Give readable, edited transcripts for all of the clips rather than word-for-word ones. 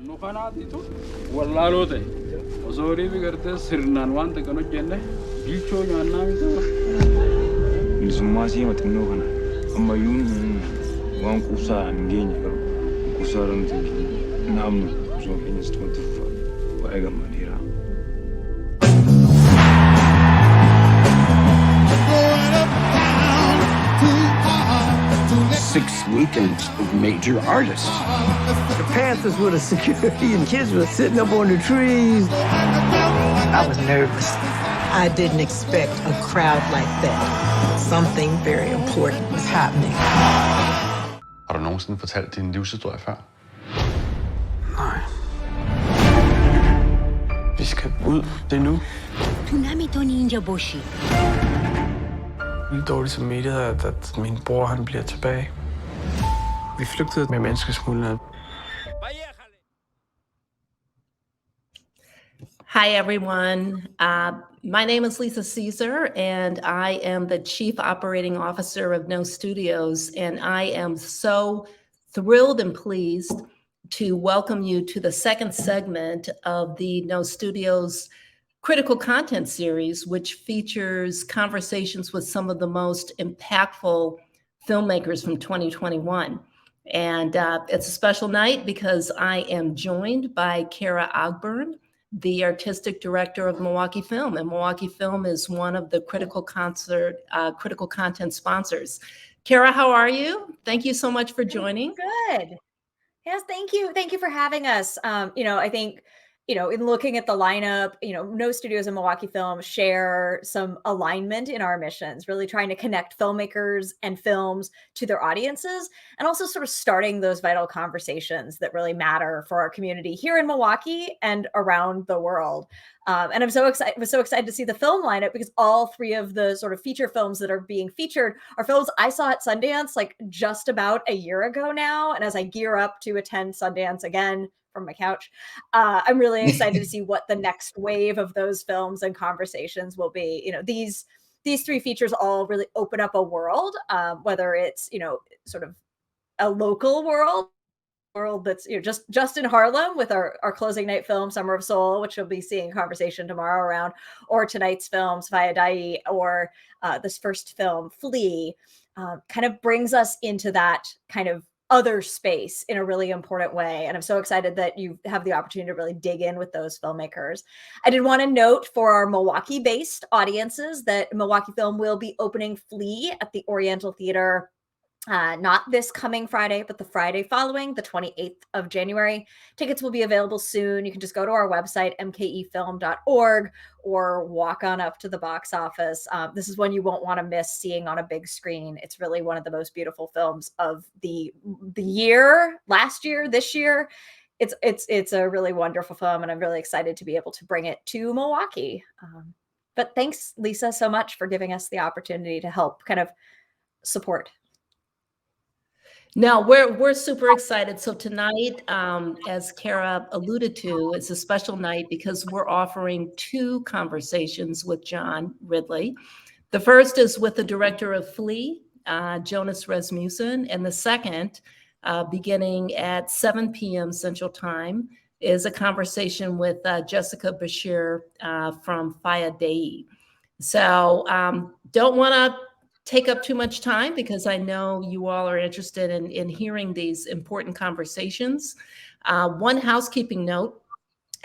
Nuqanaatitu wallaaloote osoo riibi gartee sirnaan waan xiqqaan hojjenne bilchoo nyaannaa miti. Bilisummaa siima xinnoo kana ammayyuun waan quubsaa hin geenye garuu quubsaa irra nuti naamnu osoo keenyas tumatti baay'ee gammadeera. 6 weekends of major artists. The Panthers were the security and kids were sitting up on the trees. I was nervous. I didn't expect a crowd like that. Something very important was happening. Har du nogensinde fortalt din livshistorie før? Nej. Vi skal ud. Det er nu. Vildt dårlig samvittighed, at min bror han bliver tilbage. Vi flygtede med menneskesmuglerne. Hi, everyone. My name is Lisa Caesar, and I am the Chief Operating Officer of No Studios, and I am so thrilled and pleased to welcome you to the second segment of the No Studios Critical Content Series, which features conversations with some of the most impactful filmmakers from 2021. And it's a special night because I am joined by Kara Ogburn, the artistic director of Milwaukee Film. And Milwaukee Film is one of the critical content sponsors. Kara, how are you? Thank you so much for joining. Good. Yes, thank you. Thank you for having us. I think, in looking at the lineup, No Studios and Milwaukee Film share some alignment in our missions, really trying to connect filmmakers and films to their audiences, and also sort of starting those vital conversations that really matter for our community here in Milwaukee and around the world. And I'm so excited. Was so excited to see the film lineup because all three of the sort of feature films that are being featured are films I saw at Sundance like just about a year ago now. And as I gear up to attend Sundance again from my couch, I'm really excited to see what the next wave of those films and conversations will be. These three features all really open up a world, whether it's sort of a local world that's just in Harlem with our closing night film Summer of Soul, which we'll be seeing conversation tomorrow around, or tonight's films Via Dai, or this first film Flee, kind of brings us into that kind of other space in a really important way. And I'm so excited that you have the opportunity to really dig in with those filmmakers. I did want to note for our Milwaukee-based audiences that Milwaukee Film will be opening Flee at the Oriental Theater not this coming Friday, but the Friday following, the 28th of January. Tickets will be available soon. You can just go to our website, mkefilm.org, or walk on up to the box office. This is one you won't want to miss seeing on a big screen. It's really one of the most beautiful films of the year, last year, this year. It's a really wonderful film, and I'm really excited to be able to bring it to Milwaukee. But thanks, Lisa, so much for giving us the opportunity to help kind of support. No, we're super excited. So tonight, as Kara alluded to, it's a special night because we're offering two conversations with John Ridley. The first is with the director of Flee, Jonas Rasmussen, and the second, beginning at 7 p.m. Central Time, is a conversation with Jessica Bashir from Via Dai. So don't want to take up too much time because I know you all are interested in hearing these important conversations. One housekeeping note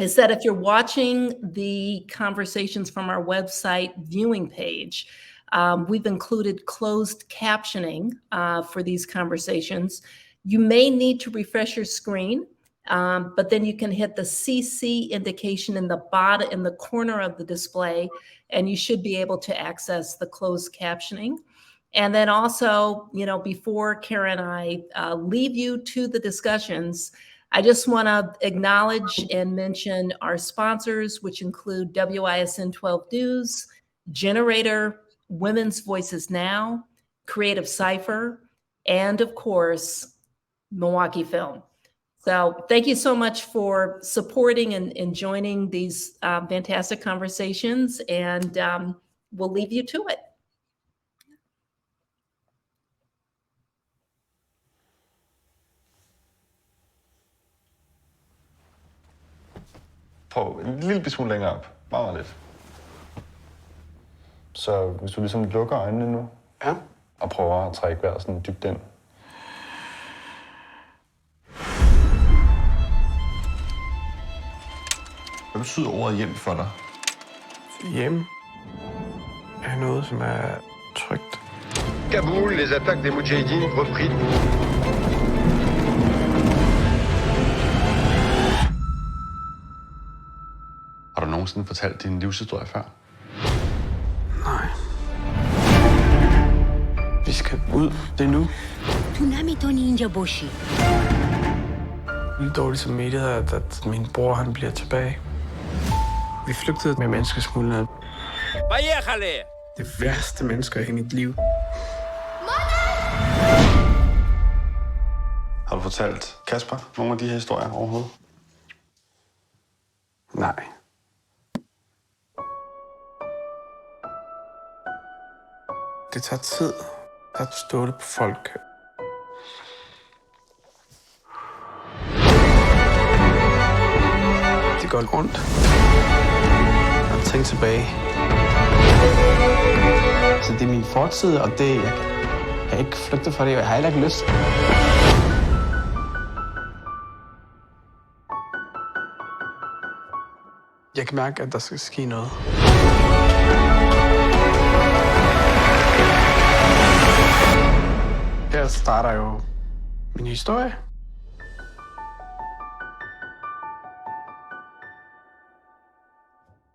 is that if you're watching the conversations from our website viewing page, we've included closed captioning for these conversations. You may need to refresh your screen, but then you can hit the CC indication in the corner of the display, and you should be able to access the closed captioning. And then also, before Kara and I leave you to the discussions, I just want to acknowledge and mention our sponsors, which include WISN 12 News, Generator, Women's Voices Now, Creative Cipher, and of course, Milwaukee Film. So thank you so much for supporting and joining these fantastic conversations, and we'll leave you to it. Prøv en lille smule længere op. Meget lidt. Så hvis du ligesom lukker øjnene nu, Ja. og prøver at trække vejret sådan dybt ind. Hvad betyder ordet hjem for dig? Hjem er noget, som er trygt. Kaboul, les attaques des Moudjahidines repris. Har du nogensinde fortalt din livshistorie før? Nej. Vi skal ud. Det er nu. Lidt dårligt som mediet er, at min bror han bliver tilbage. Vi flygtede med menneskesmuglerne. Det værste mennesker i mit liv. Har du fortalt Kasper nogle af de her historier overhovedet? Nej. Det tager tid at stole på folk. Det går rundt og tænke tilbage. Så det er min fortid, og det jeg kan ikke flygte fra det, og jeg har heller ikke lyst. Jeg kan mærke, at der skal ske noget. Her starter jo min historie.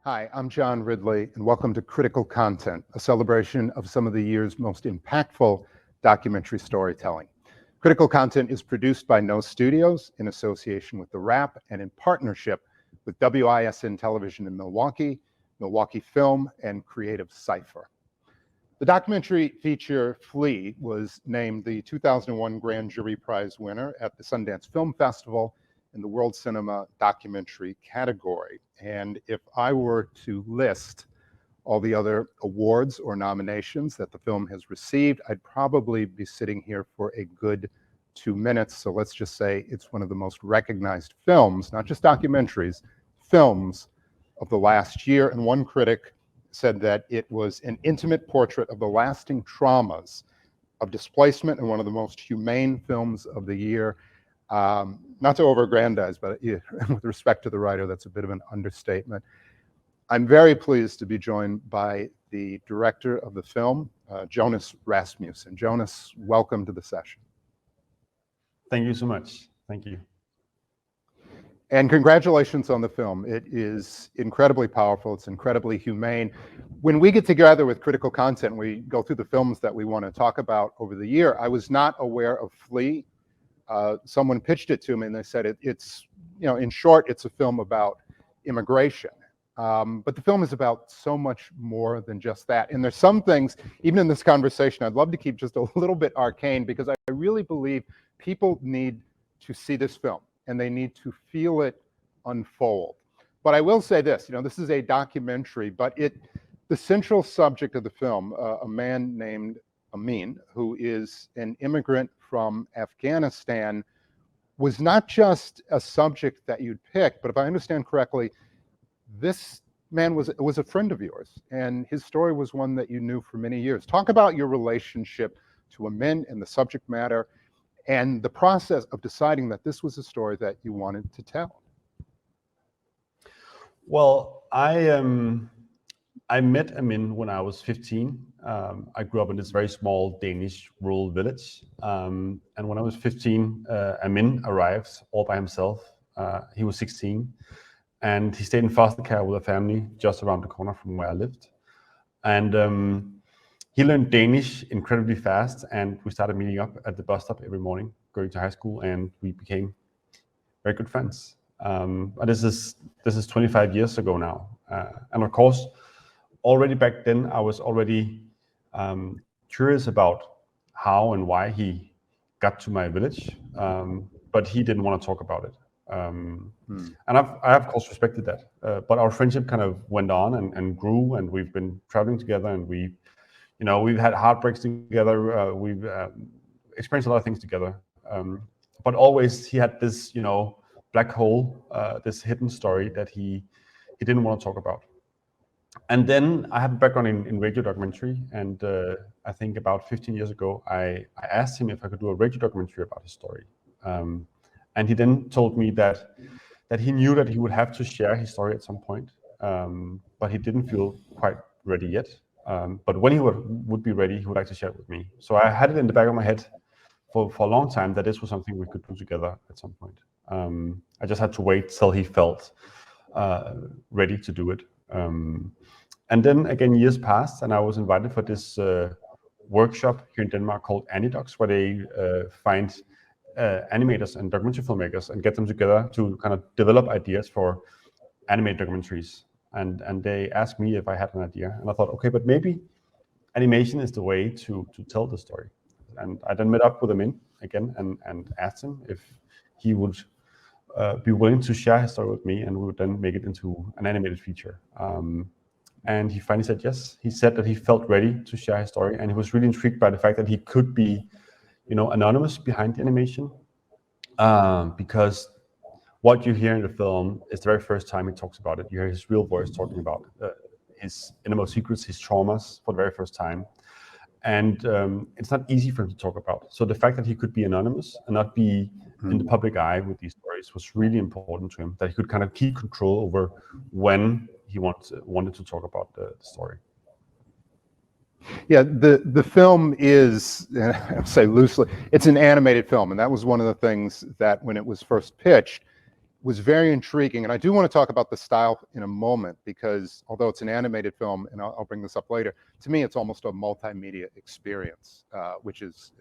Hi, I'm John Ridley, and welcome to Critical Content, a celebration of some of the year's most impactful documentary storytelling. Critical Content is produced by No Studios in association with The Wrap and in partnership with WISN Television in Milwaukee, Milwaukee Film, and Creative Cipher. The documentary feature Flea was named the 2001 Grand Jury Prize winner at the Sundance Film Festival in the World Cinema Documentary category. And if I were to list all the other awards or nominations that the film has received, I'd probably be sitting here for a good 2 minutes. So let's just say it's one of the most recognized films, not just documentaries, films of the last year. And one critic said that it was an intimate portrait of the lasting traumas of displacement and one of the most humane films of the year. Not to over-aggrandize, but with respect to the writer, that's a bit of an understatement. I'm very pleased to be joined by the director of the film, Jonas Rasmussen. Jonas, welcome to the session. Thank you so much. Thank you. And congratulations on the film. It is incredibly powerful. It's incredibly humane. When we get together with Critical Content, we go through the films that we want to talk about over the year. I was not aware of Flea. Someone pitched it to me and they said it's, in short, it's a film about immigration. But the film is about so much more than just that. And there's some things, even in this conversation, I'd love to keep just a little bit arcane because I really believe people need to see this film and they need to feel it unfold. But I will say this, this is a documentary, but the central subject of the film, a man named Amin, who is an immigrant from Afghanistan, was not just a subject that you'd pick, but if I understand correctly, this man was a friend of yours, and his story was one that you knew for many years. Talk about your relationship to Amin and the subject matter, and the process of deciding that this was a story that you wanted to tell. Well, I met Amin when I was 15. I grew up in this very small Danish rural village. And when I was 15, Amin arrived all by himself. He was 16. And he stayed in foster care with a family just around the corner from where I lived. And he learned Danish incredibly fast. And we started meeting up at the bus stop every morning, going to high school. And we became very good friends. This is 25 years ago now. And of course, already back then, I was already curious about how and why he got to my village, but he didn't want to talk about it. And I of course respected that. But our friendship kind of went on and grew, and we've been traveling together, and we've had heartbreaks together. We've experienced a lot of things together. But always he had this, black hole, this hidden story that he didn't want to talk about. And then I have a background in radio documentary, and I think about 15 years ago, I asked him if I could do a radio documentary about his story. And he then told me that he knew that he would have to share his story at some point, but he didn't feel quite ready yet. But when he would be ready, he would like to share it with me. So I had it in the back of my head for a long time that this was something we could do together at some point. I just had to wait till he felt ready to do it. And then again, years passed, and I was invited for this workshop here in Denmark called Anidocs, where they find animators and documentary filmmakers and get them together to kind of develop ideas for animated documentaries. And they asked me if I had an idea, and I thought, okay, but maybe animation is the way to tell the story. And I then met up with him again and asked him if he would be willing to share his story with me, and we would then make it into an animated feature. And he finally said yes. He said that he felt ready to share his story, and he was really intrigued by the fact that he could be, anonymous behind the animation, because what you hear in the film is the very first time he talks about it. You hear his real voice talking about his innermost secrets, his traumas for the very first time. And it's not easy for him to talk about. So the fact that he could be anonymous and not be in the public eye with these stories was really important to him, that he could kind of keep control over when he wanted to talk about the story. Yeah, the film is, I'll say loosely, it's an animated film, and that was one of the things that when it was first pitched was very intriguing. And I do want to talk about the style in a moment, because although it's an animated film, and I'll bring this up later, to me it's almost a multimedia experience, which is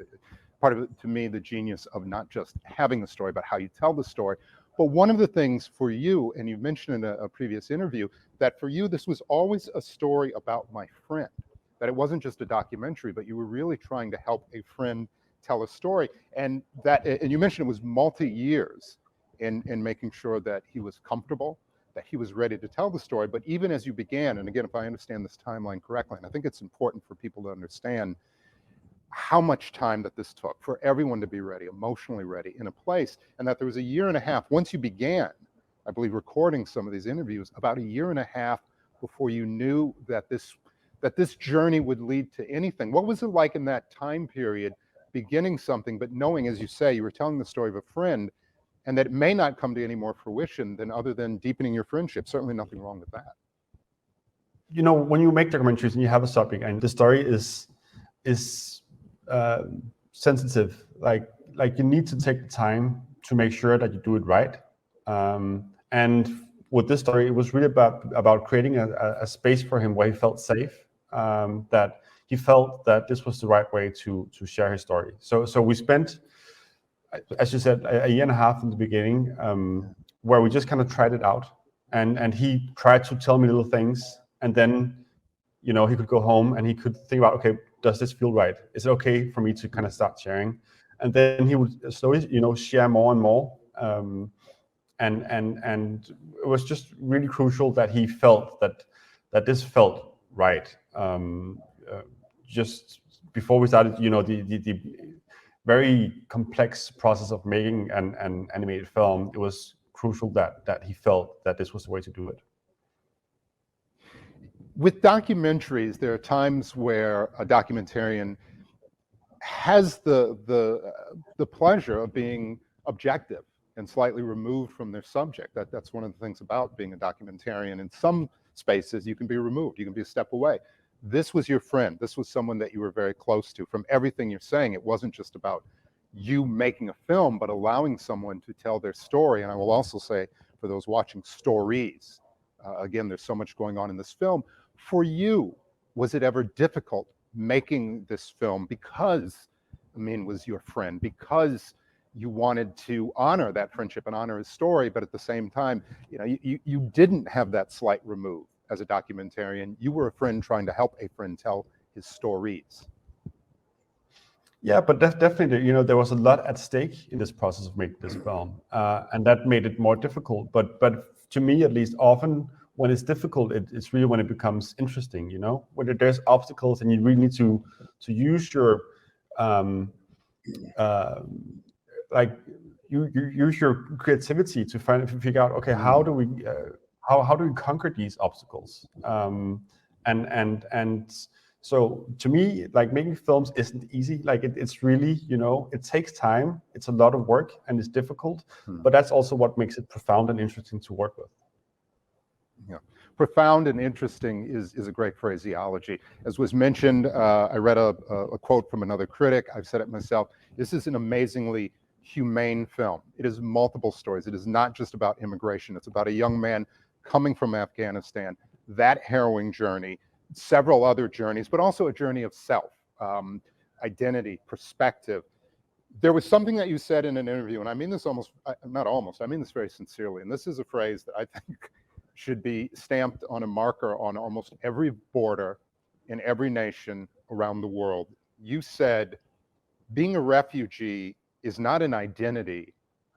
part of it, to me, the genius of not just having the story, but how you tell the story. But one of the things for you, and you mentioned in a previous interview, that for you this was always a story about my friend, that it wasn't just a documentary, but you were really trying to help a friend tell a story. And you mentioned it was multi-years in making sure that he was comfortable, that he was ready to tell the story. But even as you began, and again, if I understand this timeline correctly, and I think it's important for people to understand how much time that this took for everyone to be ready, emotionally ready, in a place, and that there was a year and a half, once you began, I believe, recording some of these interviews, about a year and a half before you knew that this journey would lead to anything. What was it like in that time period, beginning something, but knowing, as you say, you were telling the story of a friend, and that it may not come to any more fruition other than deepening your friendship? Certainly nothing wrong with that. When you make documentaries and you have a subject and the story is sensitive, like you need to take the time to make sure that you do it right. And with this story, it was really about creating a space for him where he felt safe, that he felt that this was the right way to share his story. So we spent, as you said, a year and a half in the beginning, where we just kind of tried it out, and he tried to tell me little things, and then he could go home and he could think about, okay, does this feel right? Is it okay for me to kind of start sharing? And then he would slowly, share more and more. And it was just really crucial that he felt that this felt right. Just before we started, the very complex process of making an animated film, it was crucial that he felt that this was the way to do it. With documentaries, there are times where a documentarian has the pleasure of being objective and slightly removed from their subject. That's one of the things about being a documentarian. In some spaces, you can be removed. You can be a step away. This was your friend. This was someone that you were very close to. From everything you're saying, it wasn't just about you making a film, but allowing someone to tell their story. And I will also say, for those watching, stories. Again, there's so much going on in this film. For you, was it ever difficult making this film because Amin was your friend, because you wanted to honor that friendship and honor his story, but at the same time, you didn't have that slight remove as a documentarian. You were a friend trying to help a friend tell his stories. Yeah, but definitely, there was a lot at stake in this process of making this film, and that made it more difficult. But to me, at least, often when it's difficult, it's really when it becomes interesting. When there's obstacles and you really need to use your you use your creativity to figure out, okay, how do we conquer these obstacles? And so to me, like, making films isn't easy. Like, it's really, it takes time. It's a lot of work and it's difficult, but that's also what makes it profound and interesting to work with. Yeah. Profound and interesting is a great phraseology. As was mentioned, I read a quote from another critic. I've said it myself. This is an amazingly humane film. It is multiple stories. It is not just about immigration. It's about a young man coming from Afghanistan, that harrowing journey, several other journeys, but also a journey of self, identity, perspective. There was something that you said in an interview, and I mean this I mean this very sincerely, and this is a phrase that I think should be stamped on a marker on almost every border in every nation around the world. You said, being a refugee is not an identity,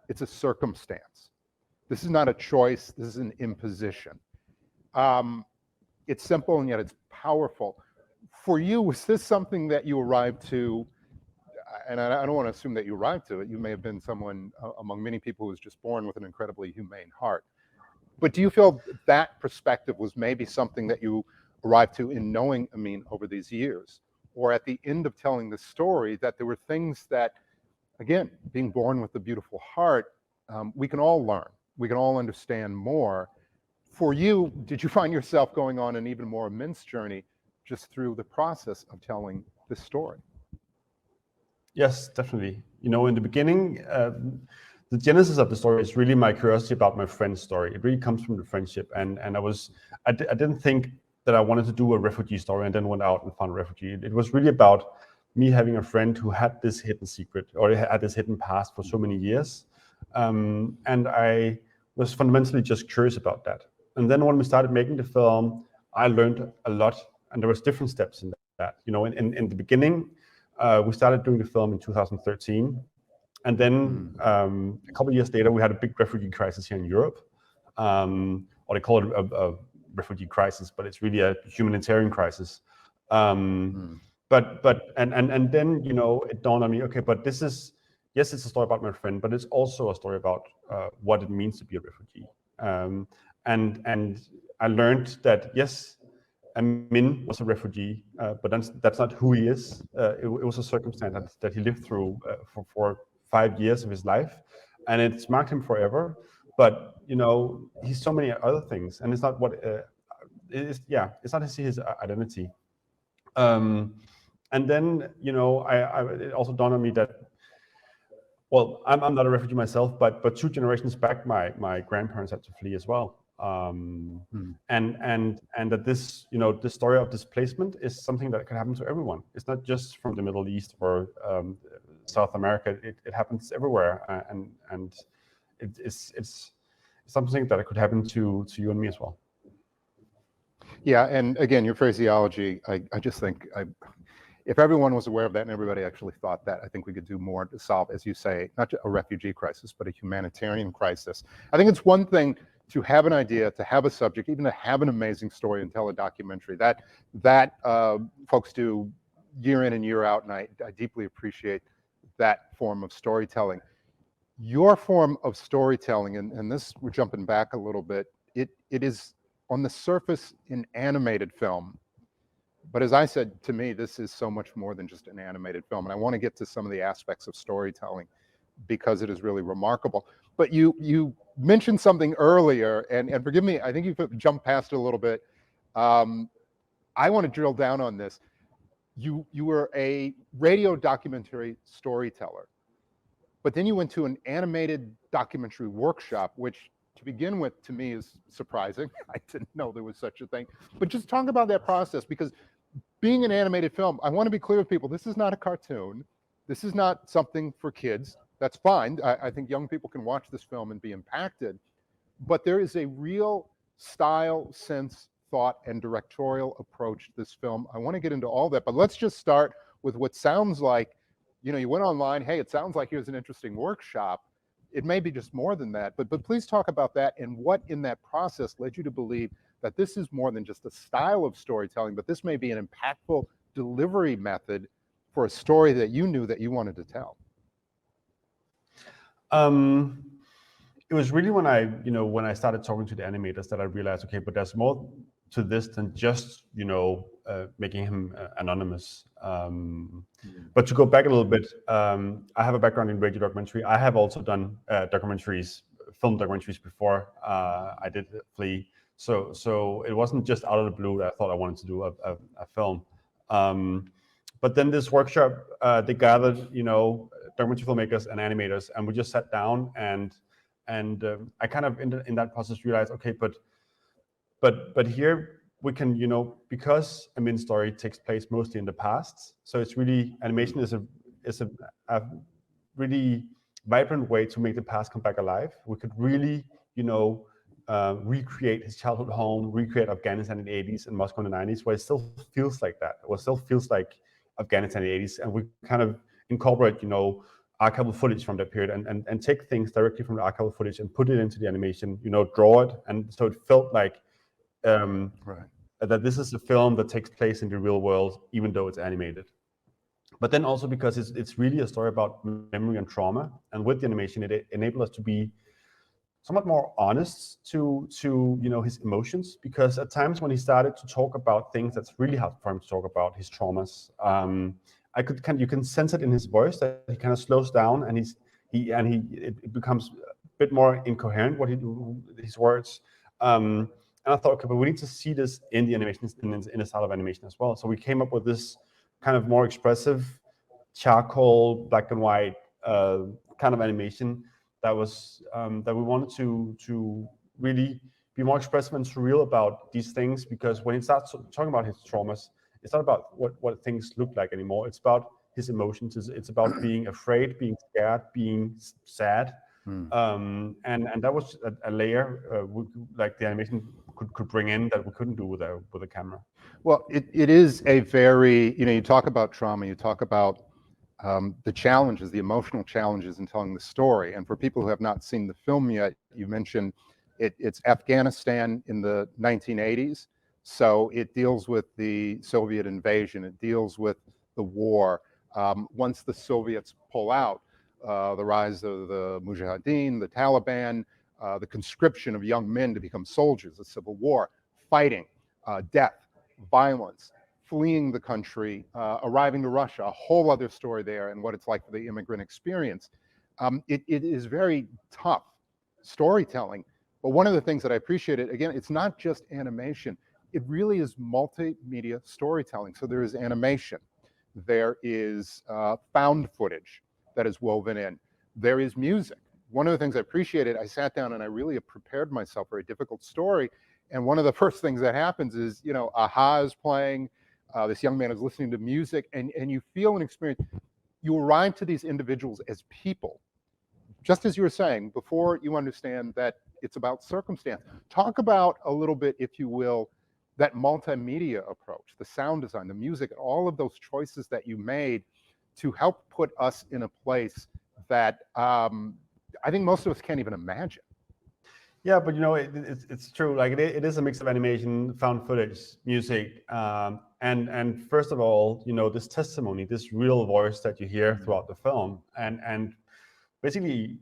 it's a circumstance. This is not a choice, this is an imposition. It's simple and yet it's powerful. For you, was this something that you arrived to, and I don't want to assume that you arrived to it, you may have been someone among many people who was just born with an incredibly humane heart. But do you feel that perspective was maybe something that you arrived to in knowing Amin over these years? Or at the end of telling the story, that there were things that, again, being born with a beautiful heart, we can all learn, we can all understand more. For you, did you find yourself going on an even more immense journey just through the process of telling this story? Yes, definitely. In the beginning, the genesis of the story is really my curiosity about my friend's story. It really comes from the friendship, and I didn't think that I wanted to do a refugee story and then went out and found a refugee. It was really about me having a friend who had this hidden secret, or had this hidden past for so many years, and I was fundamentally just curious about that. And then when we started making the film, I learned a lot, and there was different steps in that. In the beginning, we started doing the film in 2013. And then a couple of years later, we had a big refugee crisis here in Europe, or they call it a refugee crisis, but it's really a humanitarian crisis. But then it dawned on me, okay, but this is, yes, it's a story about my friend, but it's also a story about what it means to be a refugee. And I learned that, yes, Amin was a refugee, but that's not who he is. It was a circumstance that he lived through for 5 years of his life, and it's marked him forever. But he's so many other things, and it's not what it's not his identity. And then it also dawned on me that, well, I'm not a refugee myself, but 2 generations back, my grandparents had to flee as well. And that this this story of displacement is something that can happen to everyone. It's not just from the Middle East or South America. It happens everywhere, and it's something that could happen to you and me as well. Yeah, and again, your phraseology, I just think, if everyone was aware of that and everybody actually thought that, I think we could do more to solve, as you say, not just a refugee crisis, but a humanitarian crisis. I think it's one thing to have an idea, to have a subject, even to have an amazing story and tell a documentary. That folks do year in and year out, and I deeply appreciate that form of storytelling. Your form of storytelling, and this, we're jumping back a little bit, it is on the surface an animated film. But as I said, to me, this is so much more than just an animated film. And I want to get to some of the aspects of storytelling because it is really remarkable. But you mentioned something earlier, and forgive me, I think you've jumped past it a little bit. I want to drill down on this. You were a radio documentary storyteller, but then you went to an animated documentary workshop, which to begin with, to me, is surprising. I didn't know there was such a thing. But just talk about that process, because being an animated film, I want to be clear with people, this is not a cartoon. This is not something for kids. That's fine. I think young people can watch this film and be impacted. But there is a real style, sense, thought, and directorial approach to this film. I want to get into all that, but let's just start with what sounds like, you went online, hey, it sounds like here's an interesting workshop. It may be just more than that, but please talk about that and what in that process led you to believe that this is more than just a style of storytelling, but this may be an impactful delivery method for a story that you knew that you wanted to tell. It was really when I started talking to the animators that I realized, okay, but there's more to this than just making him anonymous. But to go back a little bit, I have a background in radio documentary. I have also done film documentaries before I did Flea. So it wasn't just out of the blue that I thought I wanted to do a film. But then this workshop, they gathered, documentary filmmakers and animators, and we just sat down and I kind of in that process realized, okay, but here we can, because Amin's story takes place mostly in the past, so it's really, animation is a really vibrant way to make the past come back alive. We could really, recreate his childhood home, recreate Afghanistan in the 80s and Moscow in the 90s, where it still feels like that. It still feels like Afghanistan in the 80s, and we kind of incorporate, archival footage from that period and take things directly from the archival footage and put it into the animation, draw it. And so it felt like that this is a film that takes place in the real world, even though it's animated. But then also because it's really a story about memory and trauma. And with the animation, it enabled us to be somewhat more honest to his emotions, because at times when he started to talk about things that's really hard for him to talk about, his traumas, you can sense it in his voice that he kind of slows down and it becomes a bit more incoherent his words. And I thought, okay, but we need to see this in the animation, in the style of animation as well. So we came up with this kind of more expressive, charcoal, black and white kind of animation that was that we wanted to really be more expressive and surreal about these things, because when he starts talking about his traumas, it's not about what things look like anymore. It's about his emotions. It's about being afraid, being scared, being sad. And that was a layer like the animation could bring in that we couldn't do with a camera. Well, it is a very, you talk about trauma, you talk about the challenges, the emotional challenges in telling the story. And for people who have not seen the film yet, you mentioned it's Afghanistan in the 1980s. So it deals with the Soviet invasion. It deals with the war. Once the Soviets pull out, the rise of the Mujahideen, the Taliban, the conscription of young men to become soldiers, the civil war, fighting, death, violence, fleeing the country, arriving to Russia, a whole other story there, and what it's like for the immigrant experience. It is very tough storytelling. But one of the things that I appreciated, again, it's not just animation. It really is multimedia storytelling. So there is animation, there is found footage that is woven in, there is music. One of the things I appreciated, I sat down and I really prepared myself for a difficult story. And one of the first things that happens is, Aha is playing, this young man is listening to music, and you feel an experience. You arrive to these individuals as people, just as you were saying, before you understand that it's about circumstance. Talk about a little bit, if you will, that multimedia approach, the sound design, the music, all of those choices that you made to help put us in a place that I think most of us can't even imagine. Yeah, but it's true. Like it is a mix of animation, found footage, music, and first of all, this testimony, this real voice that you hear throughout the film, and basically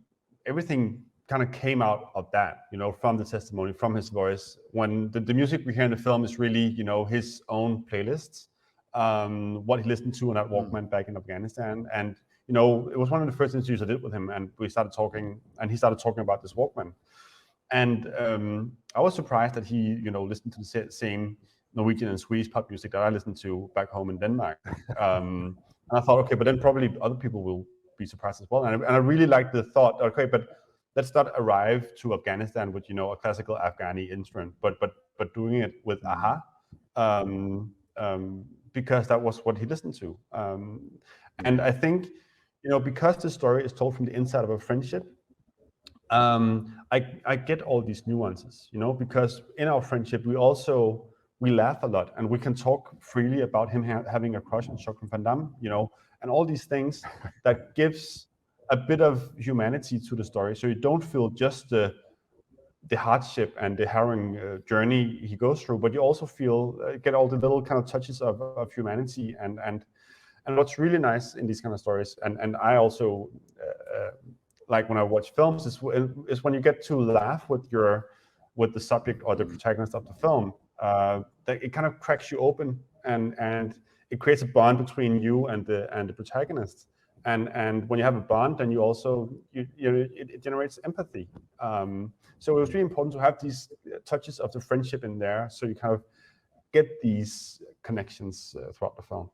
everything kind of came out of that, from the testimony, from his voice. When the music we hear in the film is really, his own playlists, what he listened to on that Walkman back in Afghanistan, and it was one of the first interviews I did with him, and we started talking, and he started talking about this Walkman. And I was surprised that he, listened to the same Norwegian and Swedish pop music that I listened to back home in Denmark. And I thought, okay, but then probably other people will be surprised as well. And I really liked the thought, okay, but let's not arrive to Afghanistan with, a classical Afghani instrument, but doing it with Aha, because that was what he listened to. And I think, because the story is told from the inside of a friendship, I get all these nuances, because in our friendship, we laugh a lot, and we can talk freely about him having a crush on Jean-Claude Van Damme, and all these things that gives a bit of humanity to the story. So you don't feel just the hardship and the harrowing journey he goes through, but you also get all the little kind of touches of humanity and what's really nice in these kind of stories. And I also like when I watch films is when you get to laugh with the subject or the protagonist of the film. That it kind of cracks you open, and it creates a bond between you and the protagonist. And when you have a bond, then you also it generates empathy. So it was really important to have these touches of the friendship in there, so you kind of get these connections throughout the film.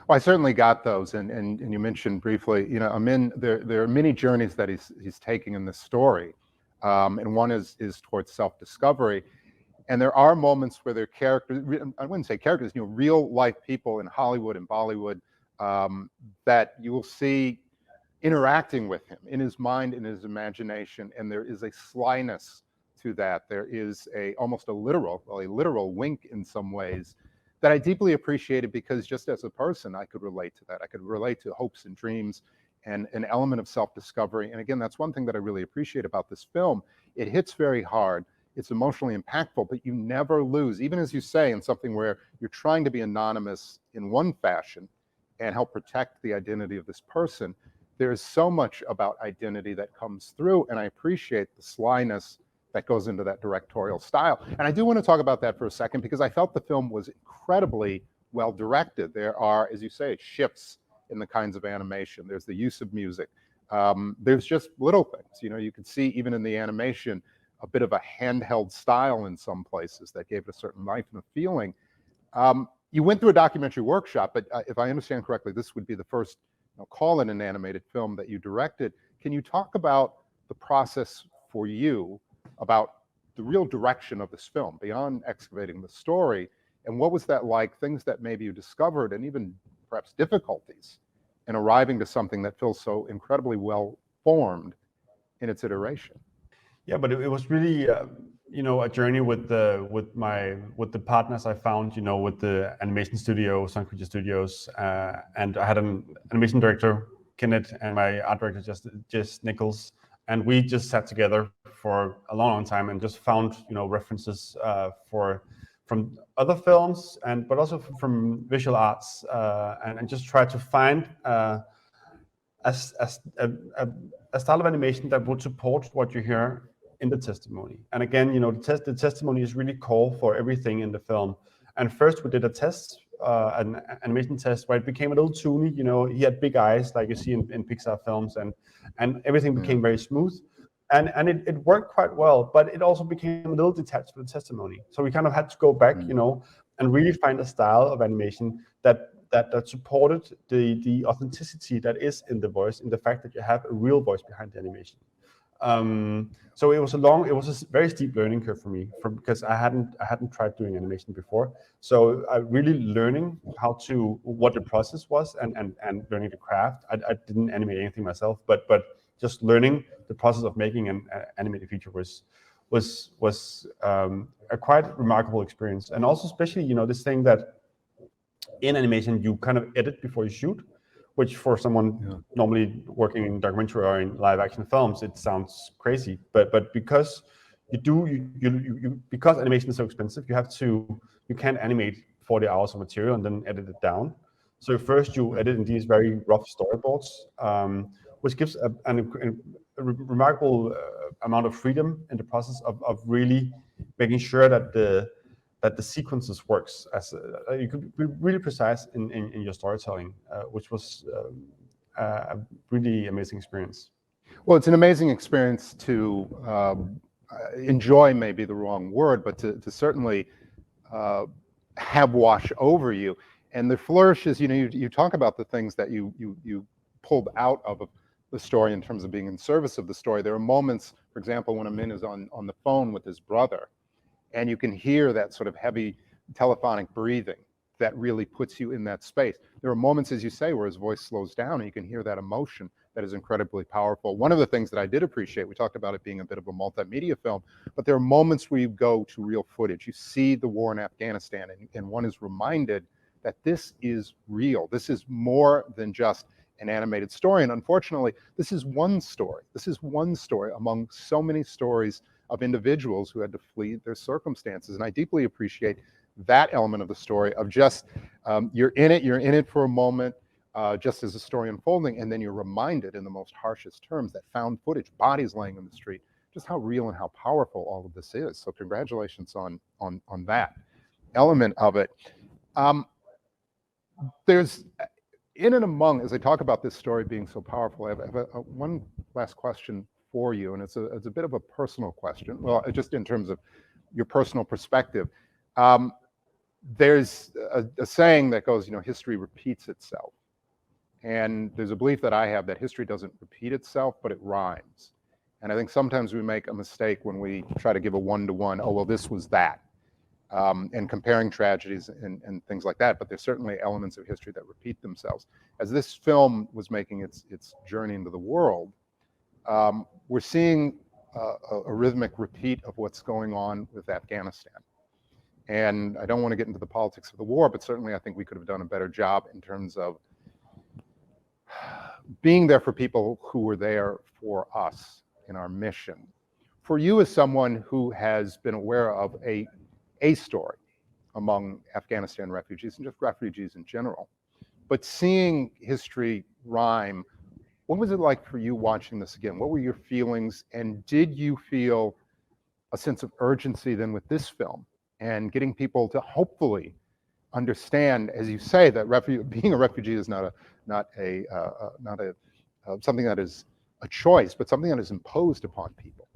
Well, I certainly got those, and you mentioned briefly, Amin, there are many journeys that he's taking in this story, and one is towards self-discovery, and there are moments where there are characters, I wouldn't say characters, real life people in Hollywood and Bollywood that you will see interacting with him in his mind, in his imagination, and there is a slyness to that. There is almost a literal wink in some ways that I deeply appreciated, because just as a person, I could relate to that. I could relate to hopes and dreams and an element of self-discovery. And again, that's one thing that I really appreciate about this film. It hits very hard. It's emotionally impactful, but you never lose, even as you say, in something where you're trying to be anonymous in one fashion and help protect the identity of this person. There is so much about identity that comes through, and I appreciate the slyness that goes into that directorial style. And I do want to talk about that for a second, because I felt the film was incredibly well directed. There are, as you say, shifts in the kinds of animation. There's the use of music. There's just little things. You can see even in the animation a bit of a handheld style in some places that gave it a certain life and a feeling. You went through a documentary workshop, but if I understand correctly, this would be the first, call it an animated film that you directed. Can you talk about the process for you, about the real direction of this film, beyond excavating the story, and what was that like, things that maybe you discovered, and even perhaps difficulties in arriving to something that feels so incredibly well formed in its iteration? Yeah, but it was really a journey with the partners I found, with the animation studio, Sun Creature Studios, and I had an animation director, Kenneth, and my art director, Jess Nichols, and we just sat together for a long time and just found references from other films, but also from visual arts, and just tried to find a style of animation that would support what you hear in the testimony. And again, the testimony is really core for everything in the film. And first we did a test, an animation test, where it became a little toony. He had big eyes like you see in Pixar films, and everything became very smooth. And it worked quite well, but it also became a little detached from the testimony. So we kind of had to go back, and really find a style of animation that supported the authenticity that is in the voice, in the fact that you have a real voice behind the animation. So it was a very steep learning curve for me, because I hadn't tried doing animation before. So I really learning what the process was, and learning the craft. I didn't animate anything myself, but just learning the process of making an animated feature was a quite remarkable experience. And also, especially, this thing that in animation you kind of edit before you shoot, which for someone normally working in documentary or in live action films, it sounds crazy. But because because animation is so expensive, you can't animate 40 hours of material and then edit it down. So first you edit in these very rough storyboards, which gives a remarkable amount of freedom in the process of really making sure that the sequences works, as you could be really precise in your storytelling, which was a really amazing experience. Well, it's an amazing experience to enjoy, maybe the wrong word, but to certainly have wash over you. And the flourishes, you talk about the things that you pulled out of the story in terms of being in service of the story. There are moments, for example, when Amin is on the phone with his brother, and you can hear that sort of heavy telephonic breathing that really puts you in that space. There are moments, as you say, where his voice slows down, and you can hear that emotion that is incredibly powerful. One of the things that I did appreciate, we talked about it being a bit of a multimedia film, but there are moments where you go to real footage. You see the war in Afghanistan, and one is reminded that this is real. This is more than just an animated story. And unfortunately, this is one story. This is one story among so many stories of individuals who had to flee their circumstances. And I deeply appreciate that element of the story of just, you're in it for a moment, just as the story unfolding, and then you're reminded in the most harshest terms that found footage, bodies laying in the street, just how real and how powerful all of this is. So congratulations on that element of it. There's, in and among, as I talk about this story being so powerful, I have one last question for you, and it's a bit of a personal question. Well, just in terms of your personal perspective. There's a saying that goes, history repeats itself. And there's a belief that I have that history doesn't repeat itself, but it rhymes. And I think sometimes we make a mistake when we try to give a one-to-one, oh, well, this was that, and comparing tragedies and things like that. But there's certainly elements of history that repeat themselves. As this film was making its journey into the world, we're seeing a rhythmic repeat of what's going on with Afghanistan. And I don't want to get into the politics of the war, but certainly I think we could have done a better job in terms of being there for people who were there for us in our mission. For you as someone who has been aware of a story among Afghanistan refugees and just refugees in general, but seeing history rhyme, what was it like for you watching this again? What were your feelings? And did you feel a sense of urgency then with this film and getting people to hopefully understand, as you say, that being a refugee is not something that is a choice, but something that is imposed upon people?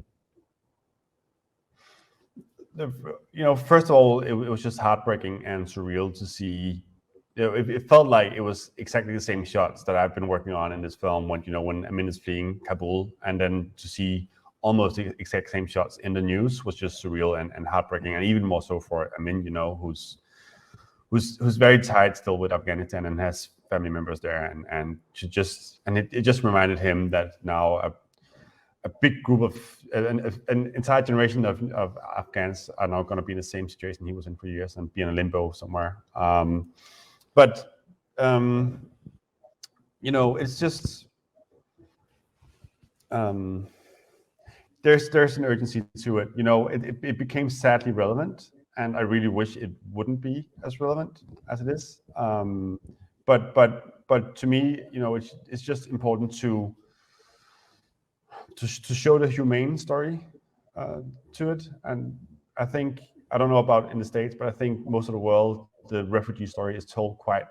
First of all, it was just heartbreaking and surreal to see. It felt like it was exactly the same shots that I've been working on in this film. When Amin is fleeing Kabul, and then to see almost the exact same shots in the news was just surreal and heartbreaking, and even more so for Amin, who's very tied still with Afghanistan and has family members there, and it just reminded him that now a big group of an entire generation of Afghans are now going to be in the same situation he was in for years and be in a limbo somewhere. It's just there's an urgency to it. It became sadly relevant, and I really wish it wouldn't be as relevant as it is. But to me, it's just important to show the humane story to it. And I think, I don't know about in the States, but I think most of the world, the refugee story is told quite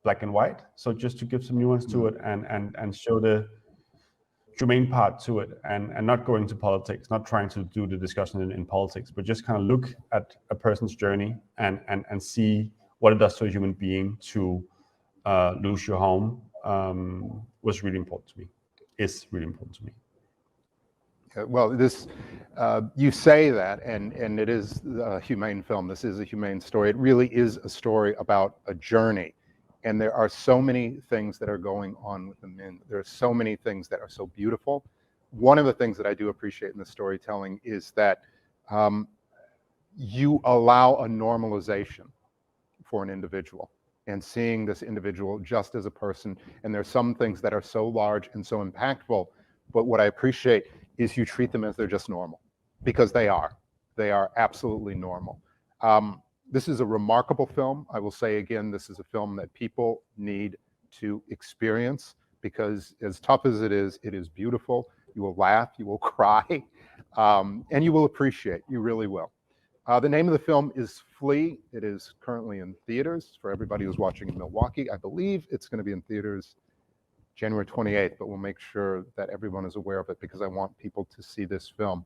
black and white. So just to give some nuance to it and show the humane part to it, and not going to politics, not trying to do the discussion in politics, but just kind of look at a person's journey and see what it does to a human being to lose your home, was really important to me. It's really important to me. Well, this, you say that, and it is a humane film. This is a humane story. It really is a story about a journey. And there are so many things that are going on with the men. There are so many things that are so beautiful. One of the things that I do appreciate in the storytelling is that you allow a normalization for an individual, and seeing this individual just as a person. And there's some things that are so large and so impactful, but what I appreciate is you treat them as they're just normal, because they are. They are absolutely normal. This is a remarkable film. I will say again, this is a film that people need to experience, because as tough as it is beautiful. You will laugh, you will cry, and you will appreciate. You really will. The name of the film is Flee. It is currently in theaters for everybody who's watching in Milwaukee. I believe it's going to be in theaters January 28th, but we'll make sure that everyone is aware of it, because I want people to see this film.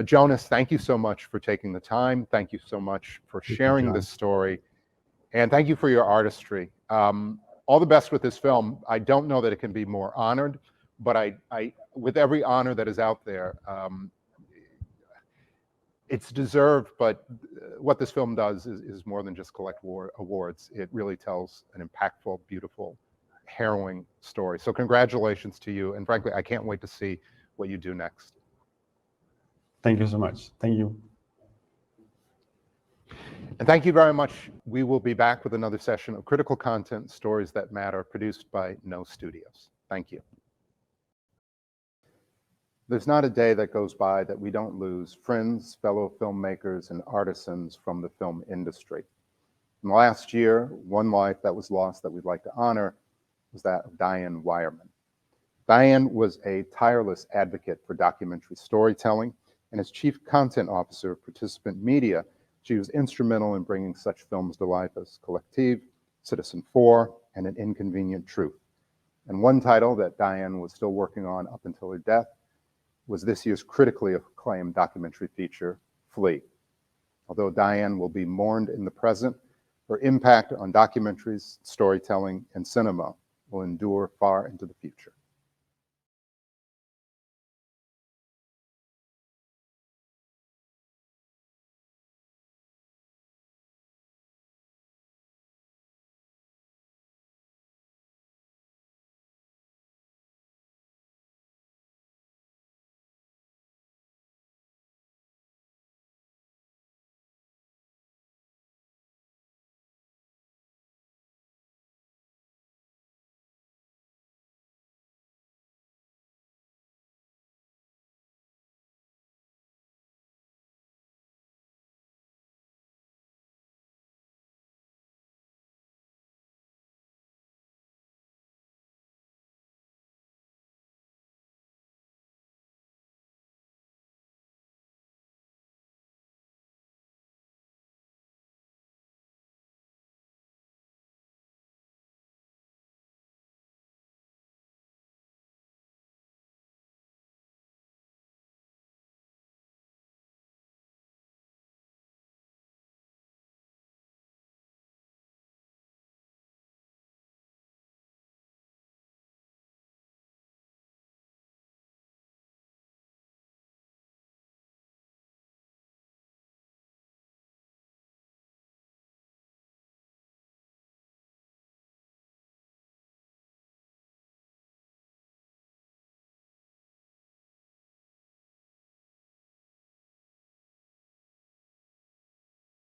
Jonas, thank you so much for taking the time. Thank you so much for sharing this story. And thank you for your artistry. All the best with this film. I don't know that it can be more honored, but I with every honor that is out there, it's deserved, but what this film does is more than just collect awards. It really tells an impactful, beautiful, harrowing story. So congratulations to you. And frankly, I can't wait to see what you do next. Thank you so much. Thank you. And thank you very much. We will be back with another session of Critical Content, Stories That Matter, produced by No Studios. Thank you. There's not a day that goes by that we don't lose friends, fellow filmmakers, and artisans from the film industry. In the last year, one life that was lost that we'd like to honor was that of Diane Wireman. Diane was a tireless advocate for documentary storytelling, and as Chief Content Officer of Participant Media, she was instrumental in bringing such films to life as Collective, Citizen 4, and An Inconvenient Truth. And one title that Diane was still working on up until her death was this year's critically acclaimed documentary feature, Flee. Although Diane will be mourned in the present, her impact on documentaries, storytelling, and cinema will endure far into the future.